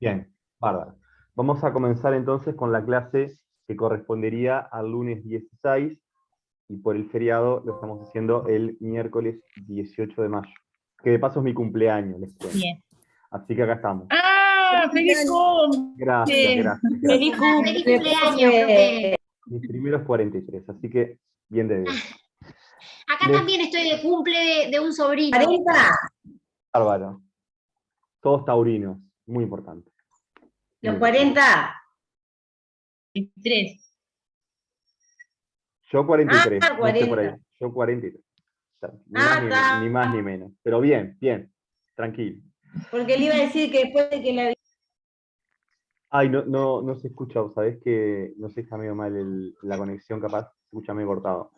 Bien, bárbaro. Vamos a comenzar entonces con la clase que correspondería al lunes 16 y por el feriado lo estamos haciendo el miércoles 18 de mayo. Que de paso es mi cumpleaños, les cuento. Bien. Así que acá estamos. ¡Ah! ¡Feliz cumple! Gracias, gracias. ¡Feliz Feliz cumple! cumpleaños, profe. Mis primeros 43, así que bien de bien. Acá también estoy de cumple de un sobrino. 40, Bárbaro. Todos taurinos, muy importante. los 40. 23. Yo 43, Ah, no sé por ahí. 40. Yo 43. Ni, Ah, más, está. ni más ni menos. Pero bien, bien, tranquilo. Porque le iba a decir que después de que la... Ay, no se escucha, ¿sabés que no sé, está medio mal la conexión, capaz, se escucha medio cortado.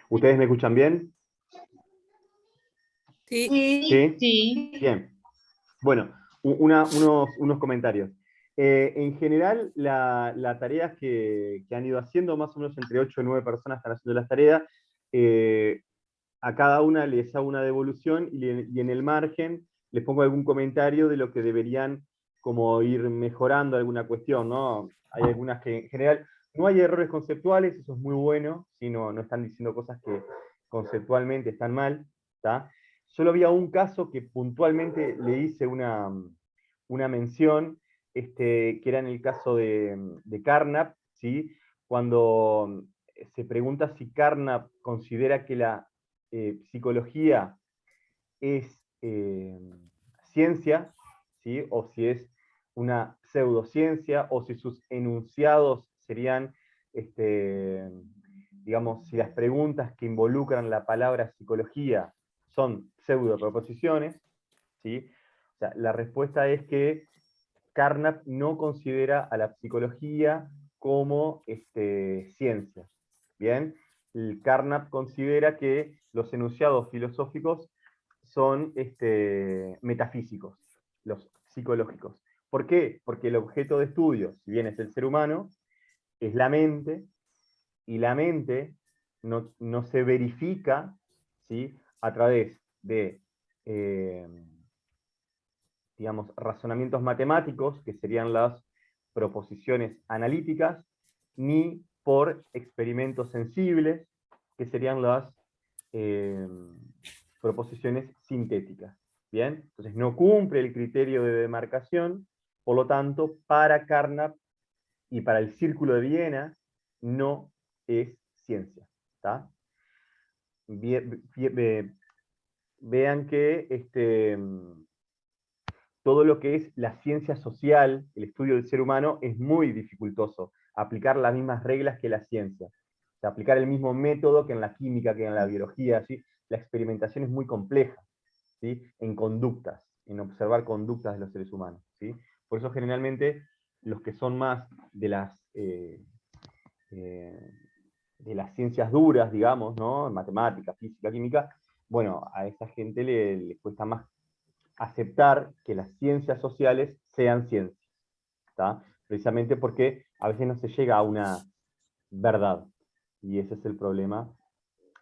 ¿Ustedes me escuchan bien? Sí. ¿Sí? Sí. Bien. Bueno, unos comentarios. En general, las tareas que han ido haciendo, más o menos entre 8 y 9 personas están haciendo las tareas, a cada una les hago una devolución y en el margen les pongo algún comentario de lo que deberían como ir mejorando alguna cuestión, ¿no? Hay algunas que en general no hay errores conceptuales, eso es muy bueno, ¿sí? No están diciendo cosas que conceptualmente están mal, ¿tá? Solo había un caso que puntualmente le hice una mención, que era en el caso de Carnap, ¿sí? Cuando se pregunta si Carnap considera que la psicología es ciencia, ¿sí? O si es una pseudociencia, o si sus enunciados serían, digamos, si las preguntas que involucran la palabra psicología son pseudoproposiciones, ¿sí? O sea, la respuesta es que Carnap no considera a la psicología como ciencia. Bien, el Carnap considera que los enunciados filosóficos son metafísicos, los psicológicos. ¿Por qué? Porque el objeto de estudio, si bien es el ser humano, es la mente, y la mente no se verifica, ¿sí? A través de digamos, razonamientos matemáticos, que serían las proposiciones analíticas, ni por experimentos sensibles, que serían las proposiciones sintéticas. ¿Bien? Entonces no cumple el criterio de demarcación, por lo tanto, para Carnap y para el Círculo de Viena no es ciencia. ¿Está? Vean que todo lo que es la ciencia social, el estudio del ser humano, es muy dificultoso. Aplicar las mismas reglas que la ciencia. O sea, aplicar el mismo método que en la química, que en la biología. ¿Sí? La experimentación es muy compleja, ¿sí? En conductas, en observar conductas de los seres humanos. ¿Sí? Por eso generalmente los que son más de las ciencias duras, digamos, ¿no? Matemática, física, química, bueno, a esa gente le cuesta más aceptar que las ciencias sociales sean ciencias, ¿tá? Precisamente porque a veces no se llega a una verdad, y ese es el problema,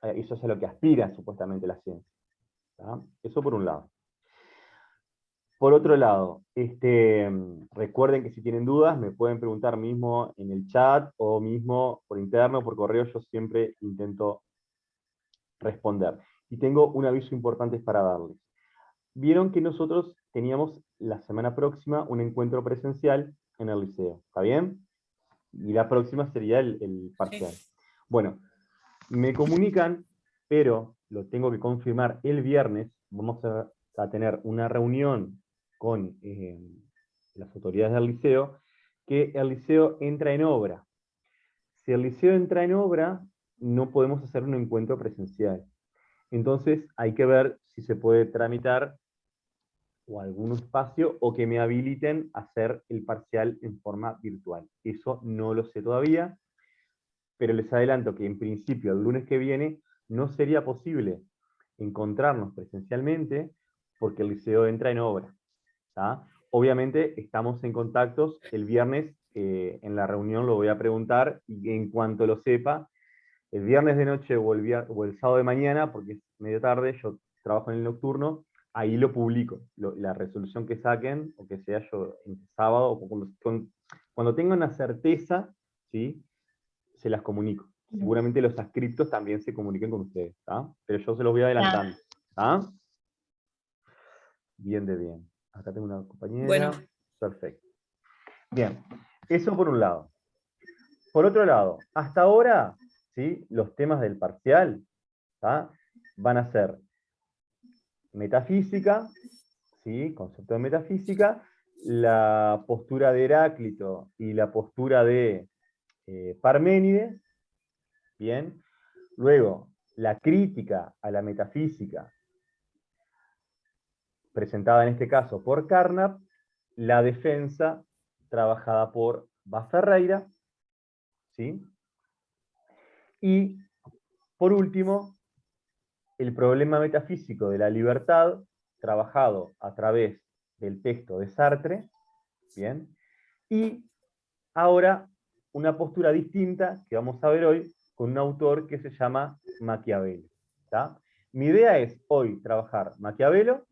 eso es a lo que aspira supuestamente la ciencia, ¿tá? Eso por un lado. Por otro lado, recuerden que si tienen dudas me pueden preguntar mismo en el chat o mismo por interno, por correo, yo siempre intento responder. Y tengo un aviso importante para darles. Vieron que nosotros teníamos la semana próxima un encuentro presencial en el liceo, ¿está bien? Y la próxima sería el parcial. Bueno, me comunican, pero lo tengo que confirmar el viernes, vamos a tener una reunión con las autoridades del liceo, que el liceo entra en obra. Si el liceo entra en obra, no podemos hacer un encuentro presencial. Entonces hay que ver si se puede tramitar o algún espacio, o que me habiliten a hacer el parcial en forma virtual. Eso no lo sé todavía, pero les adelanto que en principio el lunes que viene no sería posible encontrarnos presencialmente porque el liceo entra en obra. ¿Tá? Obviamente estamos en contactos, el viernes en la reunión lo voy a preguntar y en cuanto lo sepa, el viernes de noche o el sábado de mañana, porque es medio tarde, yo trabajo en el nocturno, ahí lo publico. La resolución que saquen, o que sea yo en sábado, o cuando tenga una certeza, ¿sí? Se las comunico. Seguramente los adscriptos también se comuniquen con ustedes, ¿tá? Pero yo se los voy adelantando, ¿tá? Bien de bien. Acá tengo una compañera. Bueno. Perfecto. Bien, eso por un lado. Por otro lado, hasta ahora, ¿sí? Los temas del parcial, ¿tá? Van a ser metafísica, ¿sí? Concepto de metafísica, la postura de Heráclito y la postura de Parménides, ¿bien? Luego, la crítica a la metafísica, presentada en este caso por Carnap, la defensa trabajada por Ferreira, ¿sí? Y, por último, el problema metafísico de la libertad, trabajado a través del texto de Sartre, ¿bien? Y ahora una postura distinta que vamos a ver hoy con un autor que se llama Maquiavelo, ¿tá? Mi idea es hoy trabajar Maquiavelo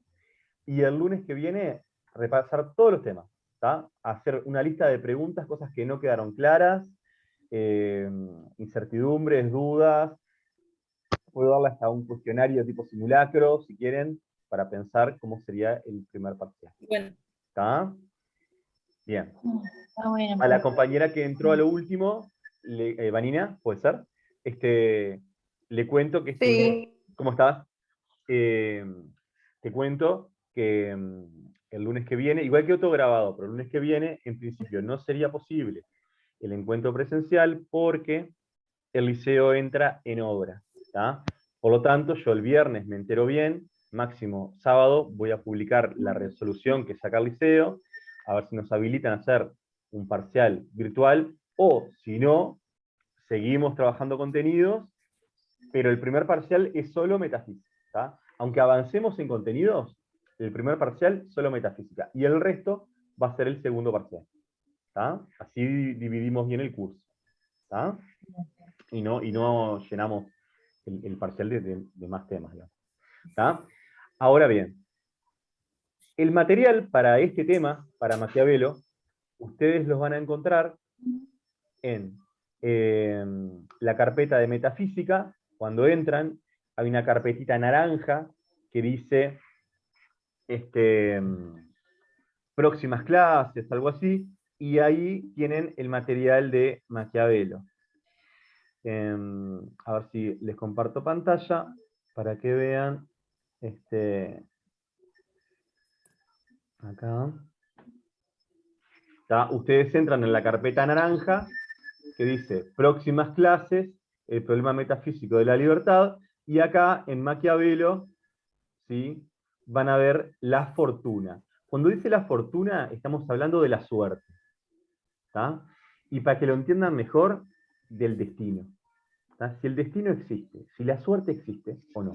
y el lunes que viene repasar todos los temas, ¿tá? Hacer una lista de preguntas, cosas que no quedaron claras, incertidumbres, dudas. Puedo darle hasta un cuestionario tipo simulacro, si quieren, para pensar cómo sería el primer parcial. Bueno. ¿Está? Bien. Está bueno. A la compañera que entró a lo último, Vanina, ¿puede ser? Le cuento que... Sí. ¿Cómo estás? Te cuento que el lunes que viene, igual que otro grabado, pero el lunes que viene, en principio, no sería posible el encuentro presencial porque el liceo entra en obra, ¿tá? Por lo tanto, yo el viernes me entero bien, máximo sábado voy a publicar la resolución que saca el liceo, a ver si nos habilitan a hacer un parcial virtual, o si no, seguimos trabajando contenidos, pero el primer parcial es solo metafísica, ¿tá? Aunque avancemos en contenidos, el primer parcial solo metafísica, y el resto va a ser el segundo parcial, ¿tá? Así dividimos bien el curso, ¿tá? Y no llenamos el parcial de más temas, ¿no? ¿Tá? Ahora bien, el material para este tema, para Maquiavelo, ustedes los van a encontrar en la carpeta de metafísica. Cuando entran, hay una carpetita naranja que dice próximas clases, algo así, y ahí tienen el material de Maquiavelo. A ver si les comparto pantalla para que vean acá. ¿Tá? Ustedes entran en la carpeta naranja que dice próximas clases, el problema metafísico de la libertad, y acá en Maquiavelo, ¿sí? Van a ver la fortuna. Cuando dice la fortuna, estamos hablando de la suerte, ¿tá? Y para que lo entiendan mejor, del destino. ¿Tá? Si el destino existe, si la suerte existe o no.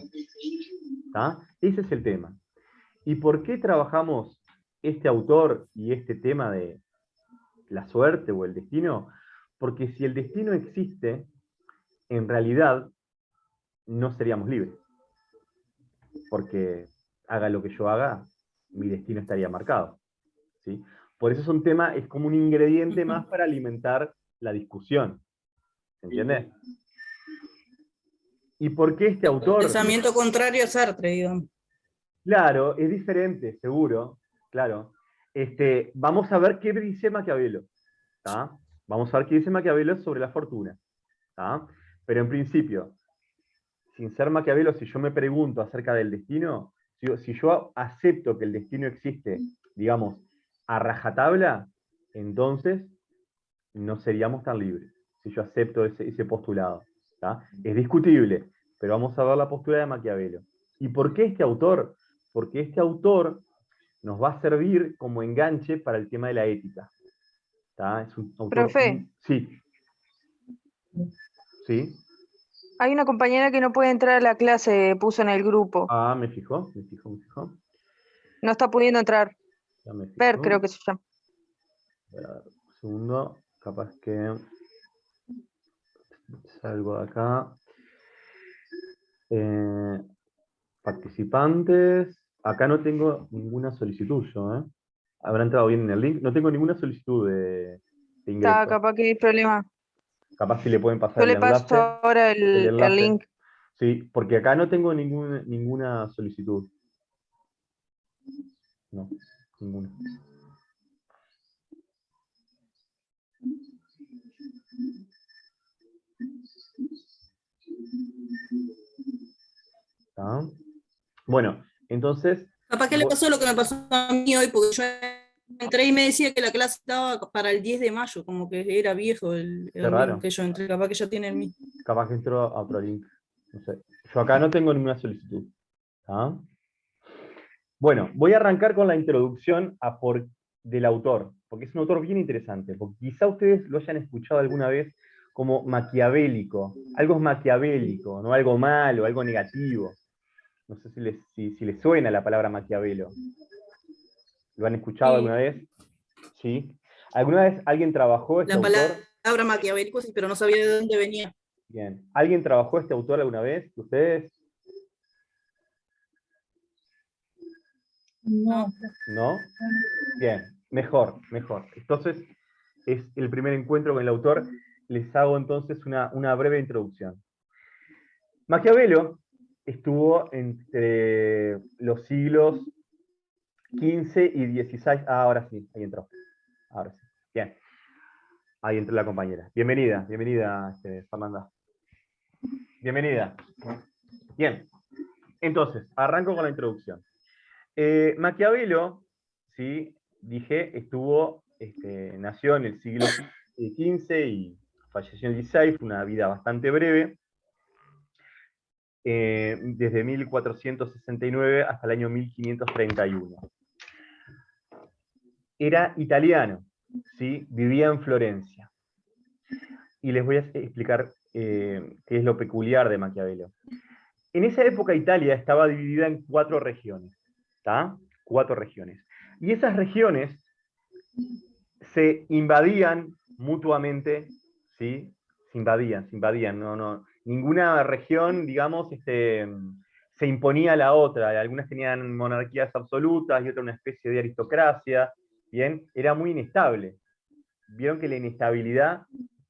¿Tá? Ese es el tema. ¿Y por qué trabajamos este autor y este tema de la suerte o el destino? Porque si el destino existe, en realidad no seríamos libres. Porque haga lo que yo haga, mi destino estaría marcado, ¿sí? Por eso es un tema, es como un ingrediente más para alimentar la discusión. ¿Se entiende? ¿Y por qué este autor? Pensamiento contrario a Sartre, digamos. Claro, es diferente, seguro, claro. Vamos a ver qué dice Maquiavelo, ¿tá? Vamos a ver qué dice Maquiavelo sobre la fortuna, ¿tá? Pero en principio, sin ser Maquiavelo, si yo me pregunto acerca del destino, si yo acepto que el destino existe, digamos, a rajatabla, entonces no seríamos tan libres, si yo acepto ese postulado, ¿tá? Es discutible, pero vamos a ver la postura de Maquiavelo. ¿Y por qué este autor? Porque este autor nos va a servir como enganche para el tema de la ética. ¿Tá? Es un autor... Profe. Sí. ¿Sí? Hay una compañera que no puede entrar a la clase, puso en el grupo. Ah, me fijo. No está pudiendo entrar. Ya me fijo. Per, creo que se llama. A ver, un segundo, capaz que salgo de acá. Participantes, Acá no tengo ninguna solicitud yo, ¿eh? Habrá entrado bien en el link. No tengo ninguna solicitud de Está, ingreso. capaz que hay problema. Capaz si le pueden pasar Yo el le paso enlace. ahora El el enlace. link. Sí, porque acá no tengo ninguna solicitud. No, ninguna. ¿Está? Bueno, entonces, Capaz que le pasó lo que me pasó a mí hoy, porque yo entré y me decía que la clase estaba para el 10 de mayo, como que era viejo qué el link raro. que yo entré, capaz que ya tiene el mismo. Capaz que entro a otro link. No sé. Yo acá no tengo ninguna solicitud. ¿Está? Bueno, voy a arrancar con la introducción del autor, porque es un autor bien interesante, porque quizá ustedes lo hayan escuchado alguna vez como maquiavélico. Algo es maquiavélico, no algo malo, algo negativo. No sé si les suena la palabra Maquiavelo. ¿Lo han escuchado alguna Sí, vez? ¿Sí? ¿Alguna vez alguien trabajó este la autor? palabra maquiavélico, sí, pero no sabía de dónde venía. Bien. ¿Alguien trabajó este autor alguna vez? ¿Ustedes? No. ¿No? Bien, mejor, mejor. Entonces, es el primer encuentro con el autor. Les hago entonces una breve introducción. Maquiavelo estuvo entre los siglos XV y XVI. Ah, ahora sí, ahí entró. Ahora sí. Bien. Ahí entró la compañera. Bienvenida, bienvenida, Fernanda. Bienvenida. Bien. Entonces, arranco con la introducción. Maquiavelo, ¿sí? Dije, nació en el siglo XV y falleció en el XVI, fue una vida bastante breve, desde 1469 hasta el año 1531. Era italiano, ¿sí? Vivía en Florencia. Y les voy a explicar qué es lo peculiar de Maquiavelo. En esa época Italia estaba dividida en 4 regiones, ¿está? 4 regiones. Y esas regiones se invadían mutuamente, ¿sí? Se invadían, ninguna región, digamos, se imponía a la otra. Algunas tenían monarquías absolutas y otras una especie de aristocracia, ¿bien? Era muy inestable. Vieron que la inestabilidad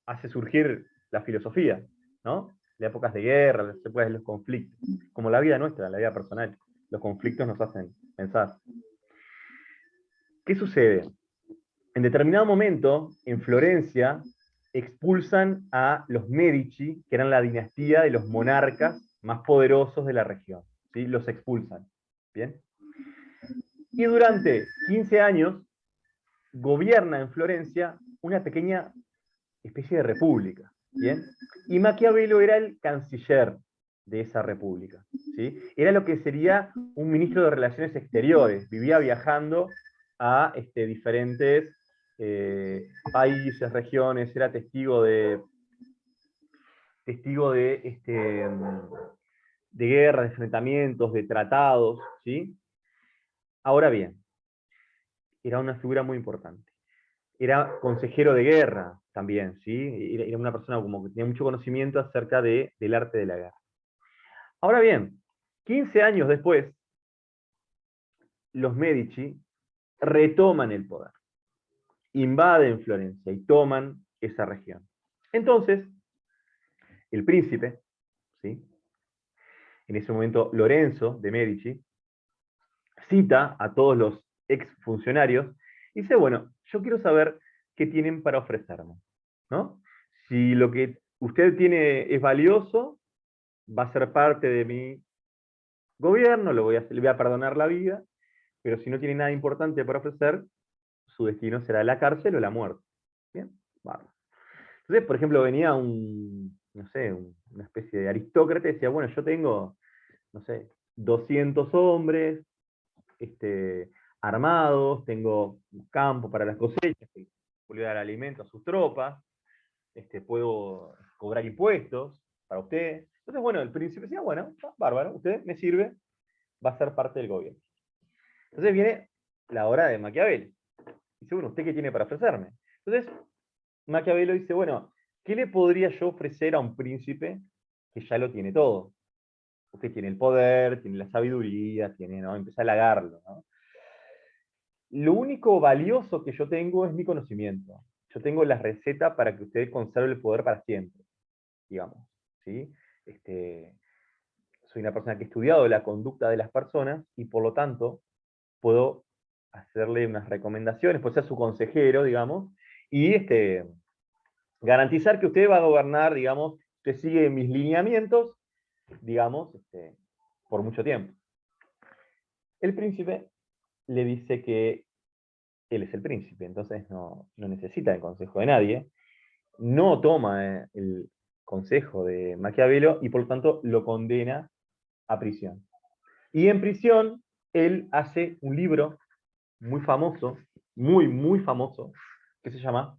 hace surgir la filosofía, ¿no? Las épocas de guerra, las épocas de los conflictos, como la vida nuestra, la vida personal. Los conflictos nos hacen pensar. ¿Qué sucede? En determinado momento, en Florencia, expulsan a los Medici, que eran la dinastía de los monarcas más poderosos de la región. ¿Sí? Los expulsan. ¿Bien? Y durante 15 años gobierna en Florencia una pequeña especie de república. ¿Bien? Y Maquiavelo era el canciller de esa república. ¿Sí? Era lo que sería un ministro de Relaciones Exteriores. Vivía viajando a diferentes países, regiones, era de guerras, de enfrentamientos, de tratados. ¿Sí? Ahora bien, era una figura muy importante. Era consejero de guerra también, ¿sí? Era una persona como que tenía mucho conocimiento acerca del arte de la guerra. Ahora bien, 15 años después, los Medici retoman el poder, invaden Florencia y toman esa región. Entonces, el príncipe, ¿sí? En ese momento Lorenzo de Medici, cita a todos los exfuncionarios y dice, bueno, yo quiero saber qué tienen para ofrecerme, ¿no? Si lo que usted tiene es valioso, va a ser parte de mi gobierno, le voy a perdonar la vida, pero si no tiene nada importante para ofrecer, su destino será la cárcel o la muerte. Bien, bárbaro. Entonces, por ejemplo, venía no sé, una especie de aristócrata y decía, bueno, yo tengo, no sé, 200 hombres armados, tengo un campo para las cosechas, puedo dar alimento a sus tropas, puedo cobrar impuestos para usted. Entonces, bueno, el príncipe decía, bueno, bárbaro, usted me sirve, va a ser parte del gobierno. Entonces viene la hora de Maquiavelo. Dice, bueno, ¿usted qué tiene para ofrecerme? Entonces, Maquiavelo dice, bueno, ¿qué le podría yo ofrecer a un príncipe que ya lo tiene todo? Usted tiene el poder, tiene la sabiduría, tiene, ¿no? Empieza a halagarlo, ¿no? Lo único valioso que yo tengo es mi conocimiento. Yo tengo la receta para que usted conserve el poder para siempre, digamos, ¿sí? Soy una persona que ha estudiado la conducta de las personas y por lo tanto puedo hacerle unas recomendaciones, puedo ser su consejero, digamos, y garantizar que usted va a gobernar, digamos, usted sigue mis lineamientos, digamos, por mucho tiempo. El príncipe le dice que él es el príncipe, entonces no necesita el consejo de nadie, no toma el consejo de Maquiavelo y por lo tanto lo condena a prisión. Y en prisión él hace un libro muy famoso, muy famoso, que se llama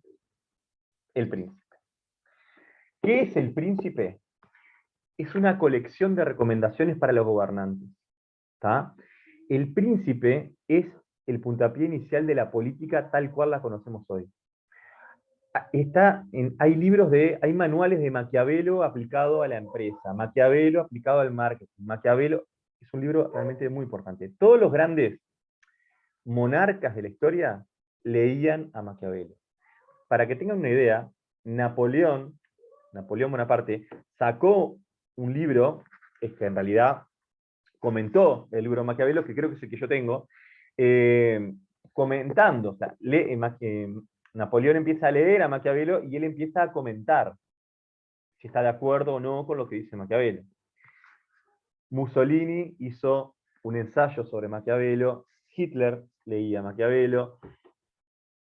El Príncipe. ¿Qué es El Príncipe? Es una colección de recomendaciones para los gobernantes. ¿Tá? El Príncipe es el puntapié inicial de la política tal cual la conocemos hoy. Hay manuales de Maquiavelo aplicado a la empresa, Maquiavelo aplicado al marketing. Maquiavelo es un libro realmente muy importante. Todos los grandes monarcas de la historia leían a Maquiavelo. Para que tengan una idea, Napoleón Bonaparte sacó un libro, en realidad comentó el libro Maquiavelo, que creo que es el que yo tengo, comentando, o sea, Napoleón empieza a leer a Maquiavelo y él empieza a comentar si está de acuerdo o no con lo que dice Maquiavelo. Mussolini hizo un ensayo sobre Maquiavelo, Hitler leía a Maquiavelo,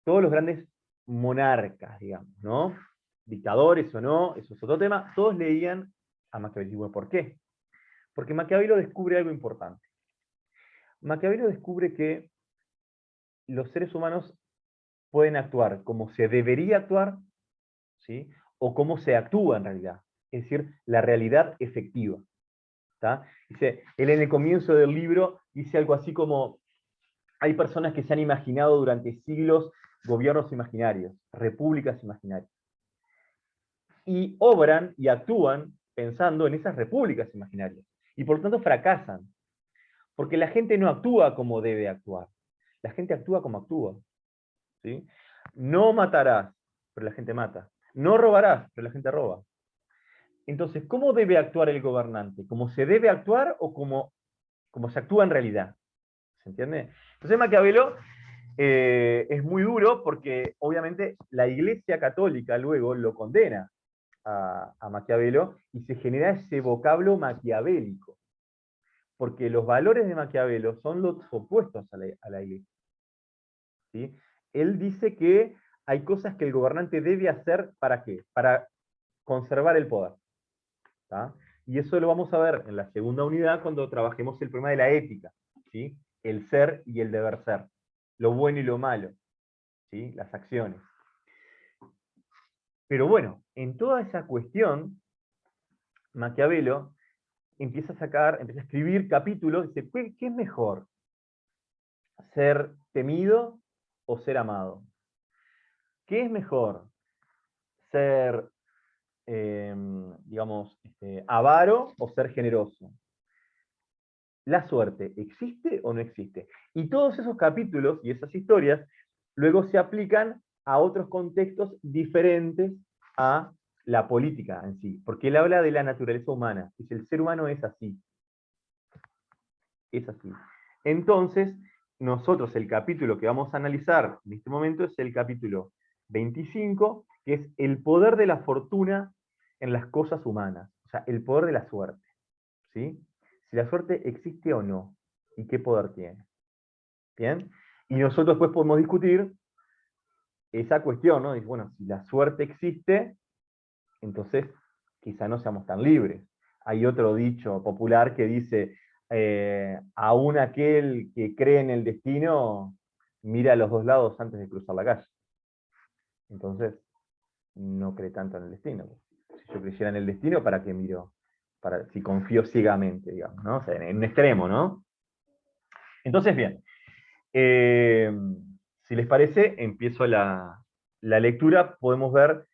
todos los grandes monarcas, digamos, ¿no? Dictadores o no, eso es otro tema, todos leían a Maquiavelo. Y bueno, ¿por qué? Porque Maquiavelo descubre algo importante. Maquiavelo descubre que los seres humanos pueden actuar como se debería actuar, ¿sí? O como se actúa en realidad, es decir, la realidad efectiva. ¿Tá? Dice, él en el comienzo del libro dice algo así como, hay personas que se han imaginado durante siglos gobiernos imaginarios, repúblicas imaginarias, y obran y actúan pensando en esas repúblicas imaginarias, y por lo tanto fracasan, porque la gente no actúa como debe actuar, la gente actúa como actúa. ¿Sí? No matarás, pero la gente mata. No robarás, pero la gente roba. Entonces, ¿cómo debe actuar el gobernante? ¿Cómo se debe actuar o como se actúa en realidad? ¿Se entiende? Entonces Maquiavelo es muy duro porque obviamente la Iglesia Católica luego lo condena a Maquiavelo y se genera ese vocablo maquiavélico. Porque los valores de Maquiavelo son los opuestos a la Iglesia. ¿Sí? Él dice que hay cosas que el gobernante debe hacer, ¿para qué? Para conservar el poder. ¿Tá? Y eso lo vamos a ver en la segunda unidad cuando trabajemos el problema de la ética, ¿sí? El ser y el deber ser, lo bueno y lo malo, ¿sí? Las acciones. Pero bueno, en toda esa cuestión, Maquiavelo empieza a escribir capítulos, dice, ¿qué es mejor? ¿Ser temido o ser amado? ¿Qué es mejor? ¿Ser digamos, avaro o ser generoso? ¿La suerte existe o no existe? Y todos esos capítulos y esas historias luego se aplican a otros contextos diferentes a la política en sí, porque él habla de la naturaleza humana, dice, el ser humano es así. Es así. Entonces, nosotros el capítulo que vamos a analizar en este momento es el capítulo 25, que es el poder de la fortuna en las cosas humanas, o sea, el poder de la suerte, ¿sí? Si la suerte existe o no, y qué poder tiene. ¿Bien? Y nosotros después podemos discutir esa cuestión, ¿no? Y bueno, si la suerte existe, entonces quizá no seamos tan libres. Hay otro dicho popular que dice, aún aquel que cree en el destino, mira a los dos lados antes de cruzar la calle. Entonces, no cree tanto en el destino. Si yo creyera en el destino, ¿para qué miro? Si confío ciegamente, digamos, ¿no? O sea, en un extremo, ¿no? Entonces, bien. Si les parece, empiezo la lectura. Podemos ver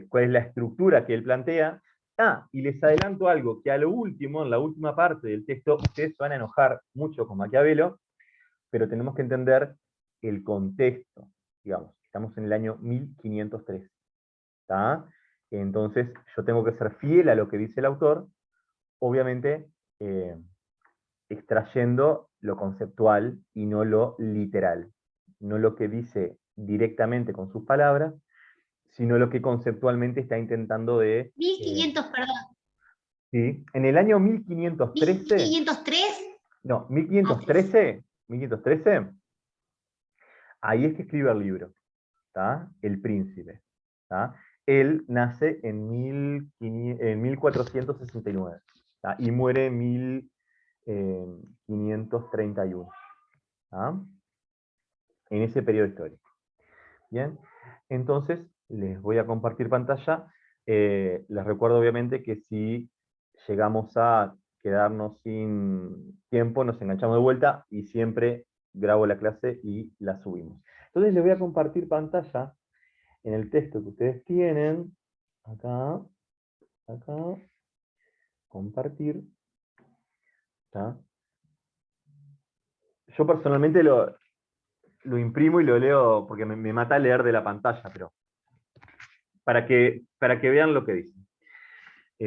cuál es la estructura que él plantea. Y les adelanto algo, que a lo último, en la última parte del texto, ustedes se van a enojar mucho con Maquiavelo, pero tenemos que entender el contexto, digamos. Estamos en el año 1503. ¿Tá? Entonces, yo tengo que ser fiel a lo que dice el autor, obviamente extrayendo lo conceptual y no lo literal. No lo que dice directamente con sus palabras, sino lo que conceptualmente está intentando de... 1500, perdón. ¿sí? En el año 1513... 1503. No, 1513, ahí es que escribe el libro, ¿tá? El Príncipe. ¿Tá? Él nace en 1469, ¿tá? Y muere en 1531. ¿Tá? En ese periodo histórico. Bien, entonces les voy a compartir pantalla. Les recuerdo obviamente que si llegamos a quedarnos sin tiempo, nos enganchamos de vuelta y siempre grabo la clase y la subimos. Entonces les voy a compartir pantalla en el texto que ustedes tienen. Acá, compartir. ¿Tá? Yo personalmente lo imprimo y lo leo porque me mata leer de la pantalla, pero para que vean lo que dice.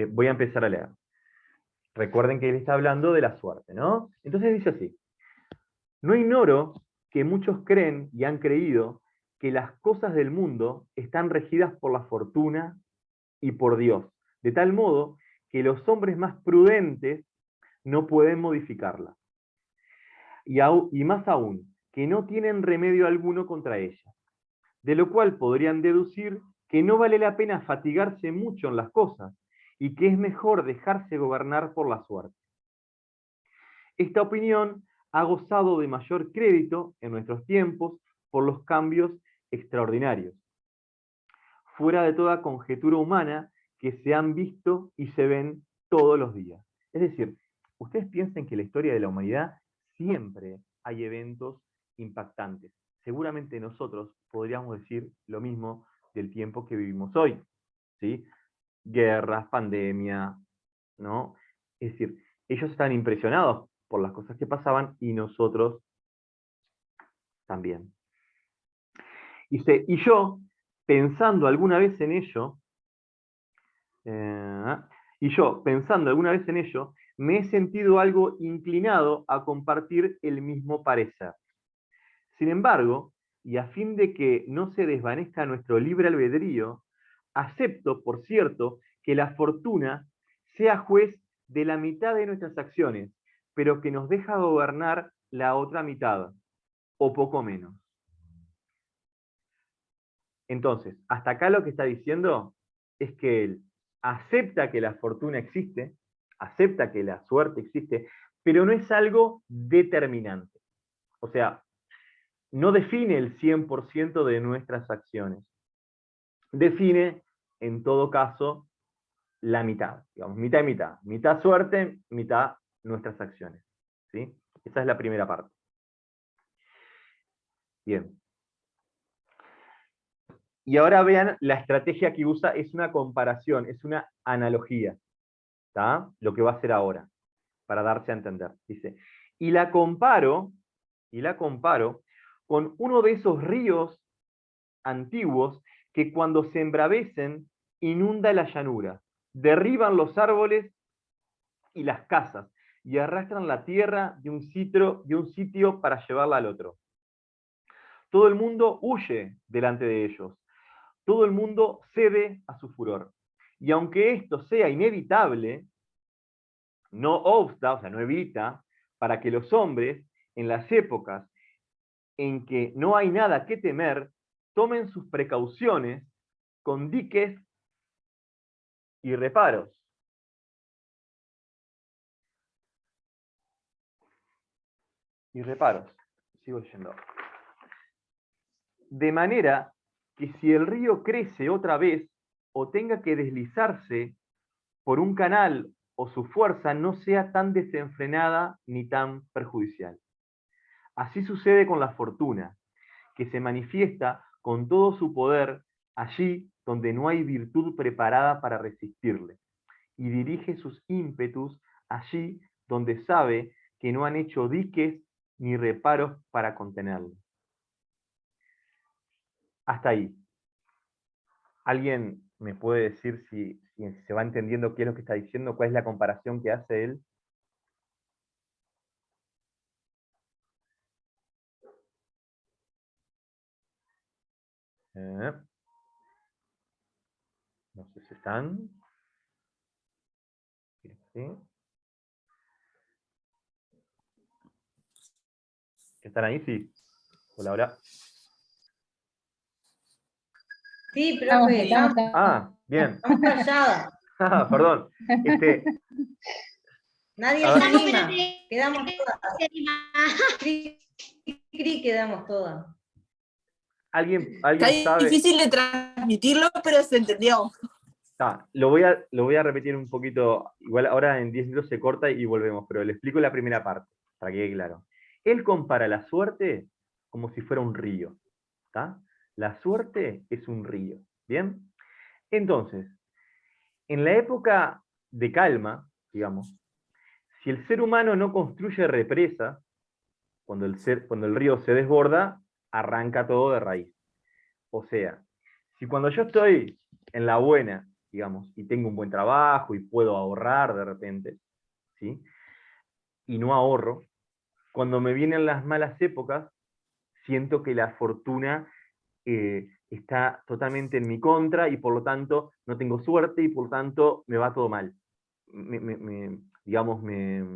Voy a empezar a leer. Recuerden que él está hablando de la suerte, ¿no? Entonces dice así: no ignoro que muchos creen y han creído que las cosas del mundo están regidas por la fortuna y por Dios, de tal modo que los hombres más prudentes no pueden modificarlas. Y más aún, que no tienen remedio alguno contra ellas, de lo cual podrían deducir que no vale la pena fatigarse mucho en las cosas, y que es mejor dejarse gobernar por la suerte. Esta opinión ha gozado de mayor crédito en nuestros tiempos por los cambios extraordinarios, fuera de toda conjetura humana, que se han visto y se ven todos los días. Es decir, ustedes piensen que en la historia de la humanidad siempre hay eventos impactantes. Seguramente nosotros podríamos decir lo mismo del tiempo que vivimos hoy, ¿sí? Guerras, pandemia, ¿no? Es decir, ellos están impresionados por las cosas que pasaban y nosotros también. Dice, y yo, pensando alguna vez en ello, me he sentido algo inclinado a compartir el mismo parecer. Sin embargo, y a fin de que no se desvanezca nuestro libre albedrío, acepto, por cierto, que la fortuna sea juez de la mitad de nuestras acciones, pero que nos deja gobernar la otra mitad, o poco menos. Entonces, hasta acá lo que está diciendo es que él acepta que la fortuna existe, acepta que la suerte existe, pero no es algo determinante. O sea, no define el 100% de nuestras acciones. Define, en todo caso, la mitad, digamos, mitad y mitad. Mitad suerte, mitad nuestras acciones. ¿Sí? Esa es la primera parte. Bien. Y ahora vean, la estrategia que usa es una comparación, es una analogía. ¿Tá? Lo que va a hacer ahora, para darse a entender. Dice, y la comparo con uno de esos ríos antiguos que cuando se embravecen inunda la llanura, derriban los árboles y las casas, y arrastran la tierra de un sitio para llevarla al otro. Todo el mundo huye delante de ellos, todo el mundo cede a su furor. Y aunque esto sea inevitable, no obsta, o sea, no evita, para que los hombres, en las épocas en que no hay nada que temer, tomen sus precauciones con diques y reparos. Sigo leyendo. De manera que si el río crece otra vez o tenga que deslizarse por un canal o su fuerza no sea tan desenfrenada ni tan perjudicial. Así sucede con la fortuna, que se manifiesta con todo su poder allí donde no hay virtud preparada para resistirle, y dirige sus ímpetus allí donde sabe que no han hecho diques ni reparos para contenerlo. Hasta ahí. ¿Alguien me puede decir si se va entendiendo qué es lo que está diciendo? ¿Cuál es la comparación que hace él? No sé si están. ¿Sí? ¿Están ahí? Sí. Hola, hola. Sí, profe, Estamos. Ah, bien. estamos calladas. Ah, perdón. Nadie A se ver. Estamos, pero anima. Quedamos todas. se anima. Cri, cri, quedamos todas. ¿Alguien Está sabe? difícil de transmitirlo, pero se entendió. Lo voy a repetir un poquito. Igual ahora en 10 minutos se corta y volvemos, pero le explico la primera parte, para que quede claro. Él compara la suerte como si fuera un río. ¿Está? La suerte es un río. ¿Bien? Entonces, en la época de calma, digamos, si el ser humano no construye represas, cuando el río se desborda, arranca todo de raíz. O sea, si cuando yo estoy en la buena, digamos, y tengo un buen trabajo y puedo ahorrar de repente, ¿sí? Y no ahorro, cuando me vienen las malas épocas, siento que la fortuna está totalmente en mi contra y por lo tanto no tengo suerte y por lo tanto me va todo mal. Digamos, me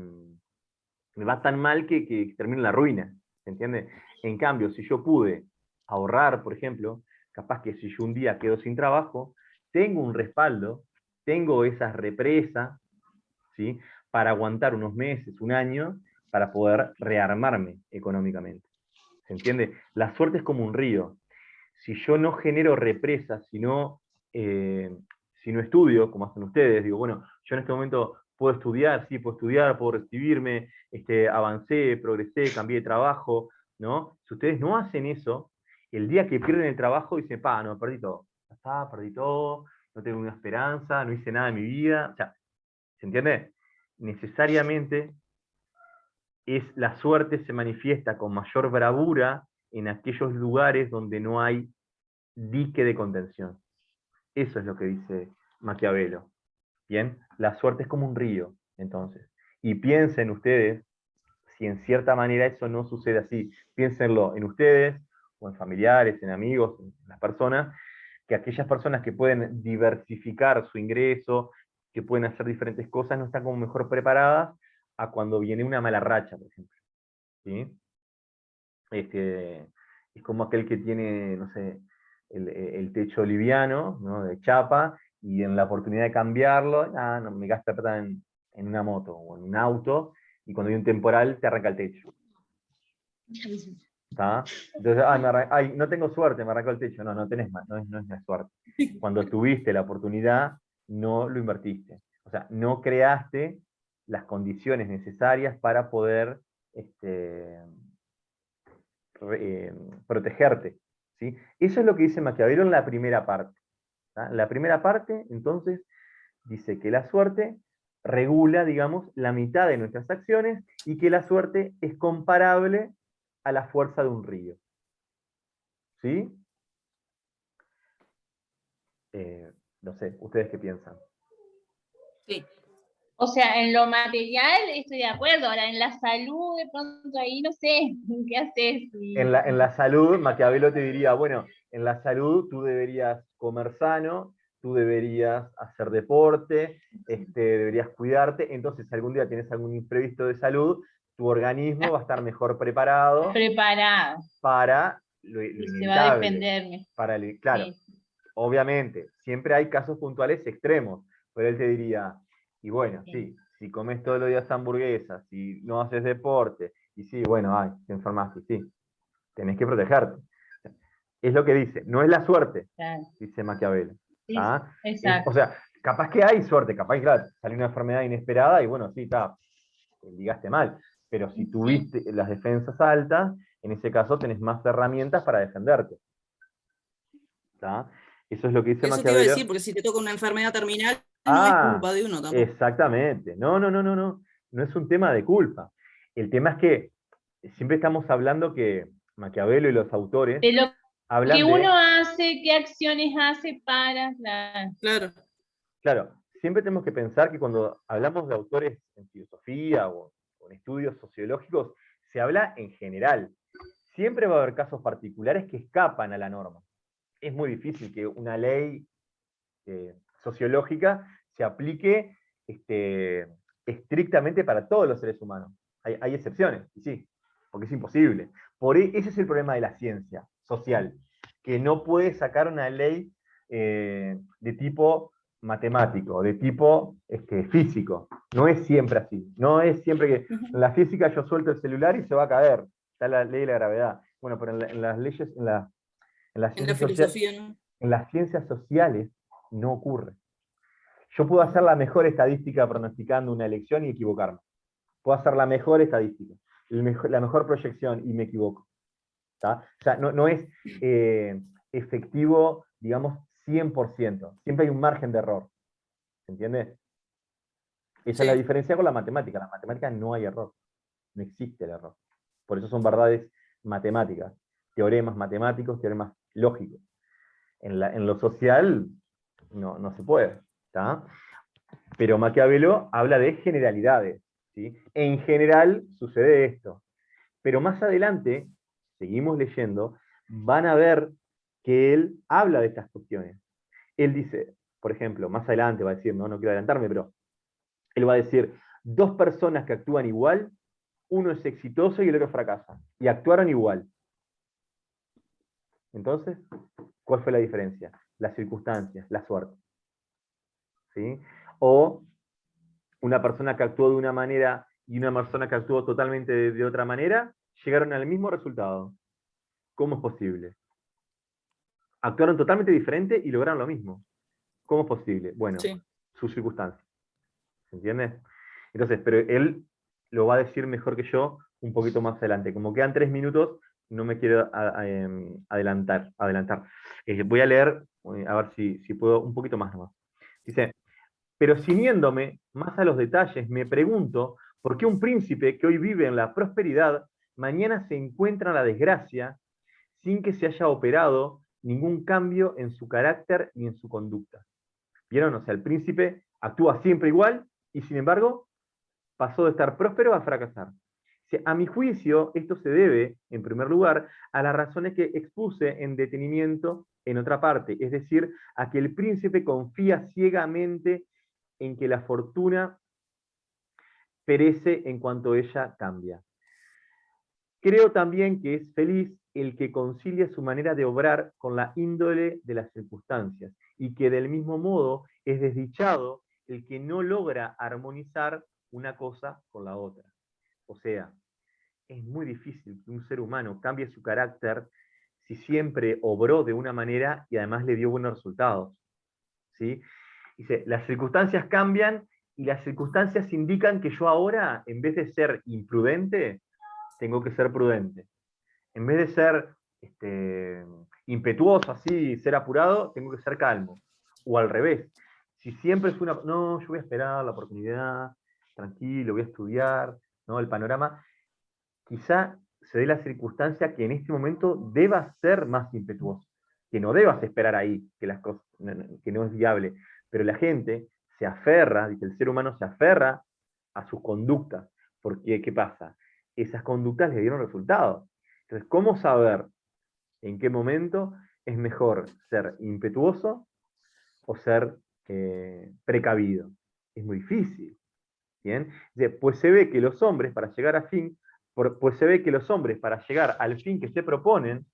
va tan mal que termino en la ruina, ¿se entiende? En cambio, si yo pude ahorrar, por ejemplo, capaz que si yo un día quedo sin trabajo, tengo un respaldo, tengo esas represas, ¿sí? Para aguantar unos meses, un año, para poder rearmarme económicamente. ¿Se entiende? La suerte es como un río. Si yo no genero represas, si no estudio, como hacen ustedes, digo, bueno, yo en este momento puedo estudiar, sí, puedo estudiar, puedo recibirme, avancé, progresé, cambié de trabajo, ¿no? Si ustedes no hacen eso, el día que pierden el trabajo dicen, no, perdí todo, ya está, perdí todo, no tengo una esperanza, no hice nada en mi vida, o sea, ¿se entiende? Necesariamente la suerte se manifiesta con mayor bravura en aquellos lugares donde no hay dique de contención. Eso es lo que dice Maquiavelo. Bien, la suerte es como un río, entonces. Y piensen ustedes si en cierta manera eso no sucede así. Piénsenlo en ustedes, o en familiares, en amigos, en las personas, que aquellas personas que pueden diversificar su ingreso, que pueden hacer diferentes cosas, no están como mejor preparadas a cuando viene una mala racha, por ejemplo. ¿Sí? Es como aquel que tiene, no sé, el techo liviano, ¿no? De chapa, y en la oportunidad de cambiarlo, no, me gasta plata en una moto o en un auto, y cuando hay un temporal te arranca el techo. ¿Está? Entonces, no tengo suerte, me arrancó el techo. No, no tenés más, no es la suerte. Cuando tuviste la oportunidad, no lo invertiste. O sea, no creaste las condiciones necesarias para poder protegerte. ¿Sí? Eso es lo que dice Maquiavelo en la primera parte. ¿tá? La primera parte, entonces, dice que la suerte regula, digamos, la mitad de nuestras acciones y que la suerte es comparable a la fuerza de un río. ¿Sí? No sé, ¿ustedes qué piensan? Sí. O sea, en lo material estoy de acuerdo, ahora en la salud de pronto ahí no sé, ¿qué haces? En la salud, Maquiavelo te diría, bueno, en la salud tú deberías comer sano, tú deberías hacer deporte, deberías cuidarte, entonces si algún día tienes algún imprevisto de salud, tu organismo va a estar mejor preparado Preparado, para lo y se va a inevitable. defenderme. Claro, Sí. obviamente, siempre hay casos puntuales extremos, pero él te diría, y bueno, sí, si comes todos los días hamburguesas, si no haces deporte, y sí, bueno, te enfermaste, sí, tenés que protegerte. Es lo que dice, no es la suerte, Claro. dice Maquiavelo. Sí, ¿tá? exacto. O sea, capaz que hay suerte, capaz que claro, salió una enfermedad inesperada y bueno, sí, está, ligaste mal, pero si tuviste las defensas altas, en ese caso tenés más herramientas para defenderte. ¿tá? Eso es lo que dice Eso te iba a Maquiavelo. decir, porque si te toca una enfermedad terminal, no es culpa de uno tampoco. Exactamente. No, no, no, no, no. No es un tema de culpa. El tema es que siempre estamos hablando que Maquiavelo y los autores De lo que hablan uno de, hace, qué acciones hace para... Claro. claro, siempre tenemos que pensar que cuando hablamos de autores en filosofía o en estudios sociológicos, se habla en general. Siempre va a haber casos particulares que escapan a la norma. Es muy difícil que una ley sociológica se aplique estrictamente para todos los seres humanos. Hay excepciones, y sí, porque es imposible. Ese es el problema de la ciencia social, que no puede sacar una ley de tipo matemático, de tipo físico. No es siempre así. No es siempre que en la física yo suelto el celular y se va a caer. Está la ley de la gravedad. Bueno, pero en las leyes, en las En la ciencias filosofía, ¿no? en las ciencias sociales no ocurre. Yo puedo hacer la mejor estadística pronosticando una elección y equivocarme. Puedo hacer la mejor estadística, la mejor proyección y me equivoco. ¿Tá? O sea, no es efectivo, digamos, 100%. Siempre hay un margen de error. ¿Se entiende? Esa es la diferencia con la matemática. En la matemática no hay error. No existe el error. Por eso son verdades matemáticas. Teoremas matemáticos, teoremas lógicos. En lo social no se puede. ¿Tá? Pero Maquiavelo habla de generalidades. ¿Sí? En general sucede esto. Pero más adelante, seguimos leyendo, van a ver que él habla de estas cuestiones. Él dice, por ejemplo, más adelante va a decir, no quiero adelantarme, pero él va a decir, dos personas que actúan igual, uno es exitoso y el otro fracasa. Y actuaron igual. Entonces, ¿cuál fue la diferencia? Las circunstancias, la suerte. ¿Sí? O una persona que actuó de una manera y una persona que actuó totalmente de otra manera, llegaron al mismo resultado. ¿Cómo es posible? Actuaron totalmente diferente y lograron lo mismo. ¿Cómo es posible? Bueno, Sí. sus circunstancias. ¿Se entiende? Entonces, pero él lo va a decir mejor que yo un poquito más adelante. Como quedan 3 minutos, no me quiero adelantar. Voy a leer, a ver si puedo, un poquito más nomás. Dice, pero ciñéndome más a los detalles, me pregunto por qué un príncipe que hoy vive en la prosperidad, mañana se encuentra en la desgracia, sin que se haya operado ningún cambio en su carácter ni en su conducta. ¿Vieron? O sea, el príncipe actúa siempre igual y sin embargo pasó de estar próspero a fracasar. A mi juicio, esto se debe, en primer lugar, a las razones que expuse en detenimiento en otra parte, es decir, a que el príncipe confía ciegamente en que la fortuna perece en cuanto ella cambia. Creo también que es feliz el que concilia su manera de obrar con la índole de las circunstancias, y que del mismo modo es desdichado el que no logra armonizar una cosa con la otra. O sea, es muy difícil que un ser humano cambie su carácter si siempre obró de una manera y además le dio buenos resultados. ¿Sí? Dice, las circunstancias cambian y las circunstancias indican que yo ahora, en vez de ser imprudente, tengo que ser prudente. En vez de ser impetuoso, así, ser apurado, tengo que ser calmo. O al revés. Si siempre es no, yo voy a esperar la oportunidad, tranquilo, voy a estudiar, ¿no? El panorama, quizá se dé la circunstancia que en este momento debas ser más impetuoso, que no debas esperar ahí, que las cosas, que no es viable. Pero la gente se aferra, dice, el ser humano se aferra a sus conductas, porque ¿qué pasa? Esas conductas le dieron resultados. Entonces, ¿cómo saber en qué momento es mejor ser impetuoso o ser precavido? Es muy difícil. ¿Bien? Pues se ve que los hombres, para llegar al fin que se proponen,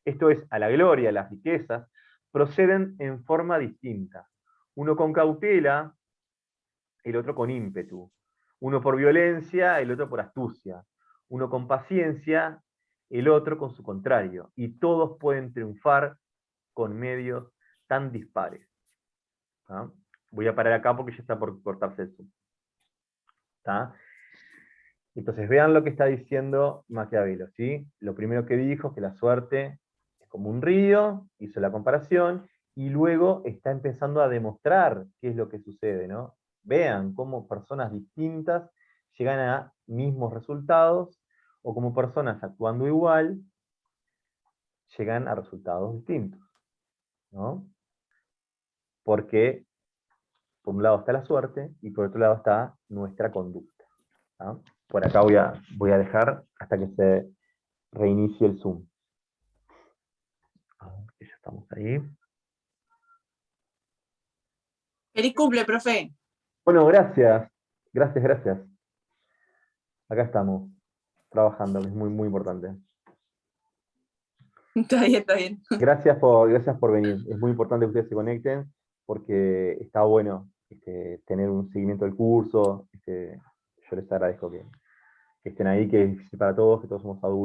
esto es, a la gloria, a las riquezas, proceden en forma distinta. Uno con cautela, el otro con ímpetu. Uno por violencia, el otro por astucia. Uno con paciencia, el otro con su contrario. Y todos pueden triunfar con medios tan dispares. ¿Ah? Voy a parar acá porque ya está por cortarse el Zoom. ¿Tá? Entonces vean lo que está diciendo Maquiavelo, ¿sí? Lo primero que dijo, que la suerte es como un río, hizo la comparación, y luego está empezando a demostrar qué es lo que sucede, ¿no? Vean cómo personas distintas llegan a mismos resultados, o como personas actuando igual llegan a resultados distintos, ¿no? Porque por un lado está la suerte y por otro lado está nuestra conducta, ¿no? Por acá voy a dejar hasta que se reinicie el Zoom. A ver, que ya estamos ahí. Feliz cumple, profe. Bueno, gracias. Gracias. Acá estamos, trabajando, que es muy, muy importante. Está bien, está bien. Gracias por venir. Es muy importante que ustedes se conecten, porque está bueno tener un seguimiento del curso. Yo les agradezco que estén ahí, que es difícil para todos, que todos somos adultos.